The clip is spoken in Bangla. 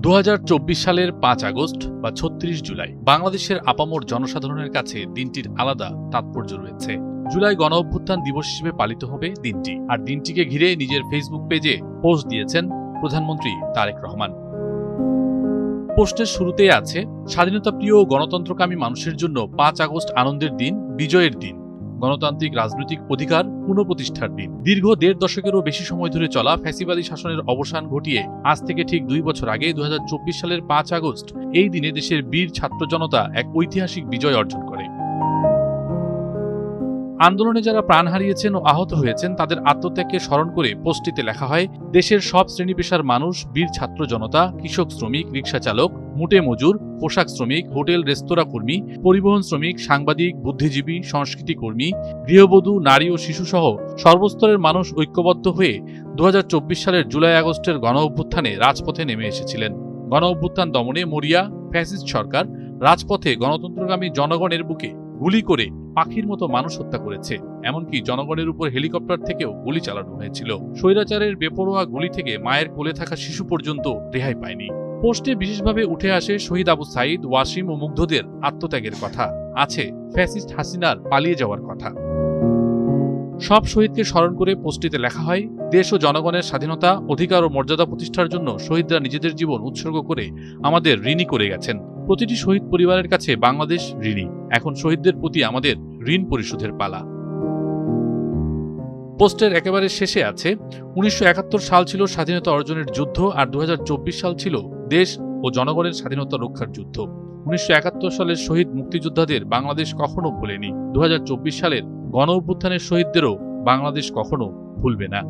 2024 সালের 5 আগস্ট বা 36 জুলাই বাংলাদেশের আপামর জনসাধারণের কাছে দিনটির আলাদা তাৎপর্য রয়েছে। জুলাই গণ অভ্যুত্থান দিবস হিসেবে পালিত হবে দিনটি, আর দিনটিকে ঘিরে নিজের ফেসবুক পেজে পোস্ট দিয়েছেন প্রধানমন্ত্রী তারেক রহমান। পোস্টের শুরুতেই আছে, স্বাধীনতা প্রিয় গণতন্ত্রকামী মানুষের জন্য 5 আগস্ট আনন্দের দিন, বিজয়ের দিন, গণতান্ত্রিক রাজনৈতিক অধিকার পুনঃপ্রতিষ্ঠার দিন। দীর্ঘ 1.5 দশকেরও বেশি সময় ধরে চলা ফ্যাসিবাদী শাসনের অবসান ঘটিয়ে আজ থেকে ঠিক 2 বছর আগে 2024 সালের 5 আগস্ট এই দিনে দেশের বীর ছাত্র জনতা এক ঐতিহাসিক বিজয় অর্জন করে। আন্দোলনে যারা প্রাণ হারিয়েছেন ও আহত হয়েছেন তাদের আত্মত্যাগকে স্মরণ করে পোস্টটিতে লেখা হয়, দেশের সব শ্রেণী পেশার মানুষ, বীর ছাত্র জনতা, কৃষক, শ্রমিক, রিকশা চালক, মুটে মজুর, পোশাক শ্রমিক, হোটেল রেস্তোরাঁ কর্মী, পরিবহন শ্রমিক, সাংবাদিক, বুদ্ধিজীবী, সংস্কৃতি কর্মী, গৃহবধূ, নারী ও শিশুসহ সর্বস্তরের মানুষ ঐক্যবদ্ধ হয়ে 2024 সালের জুলাই আগস্টের গণ অভ্যুত্থানে রাজপথে নেমে এসেছিলেন। গণ অভ্যুত্থান দমনে মরিয়া ফ্যাসিস্ট সরকার রাজপথে গণতন্ত্রগামী জনগণের বুকে গুলি করে পাখির মতো মানুষ হত্যা করেছে, এমনকি জনগণের উপর হেলিকপ্টার থেকেও গুলি চালানো হয়েছিল। স্বৈরাচারের বেপরোয়া গুলি থেকে মায়ের কোলে থাকা শিশু পর্যন্ত রেহাই পায়নি। পোস্টে বিশেষভাবে উঠে আসে শহীদ আবু সাইদ, ওয়াসিম ও মুগ্ধদের আত্মত্যাগের কথা, আছে ফ্যাসিস্ট হাসিনার পালিয়ে যাওয়ার কথা। সব শহীদকে স্মরণ করে পোস্টটিতে লেখা হয়, দেশ ও জনগণের স্বাধীনতা, অধিকার ও মর্যাদা প্রতিষ্ঠার জন্য শহীদরা নিজেদের জীবন উৎসর্গ করে আমাদের ঋণী করে গেছেন। প্রতিটি শহীদ পরিবারের কাছে বাংলাদেশ ঋণী। এখন শহীদদের প্রতি আমাদের ঋণ পরিশোধের পালা। পোস্টের একেবারে শেষে আছে, 1971 সাল ছিল স্বাধীনতা অর্জনের যুদ্ধ, আর 2024 সাল ছিল দেশ ও জনগণের স্বাধীনতা রক্ষার যুদ্ধ। 1971 সালের শহীদ মুক্তিযোদ্ধাদের বাংলাদেশ কখনো ভোলেনি। 2024 সালের গণ অভ্যুত্থানের শহীদদেরও বাংলাদেশ কখনো ভুলবে না।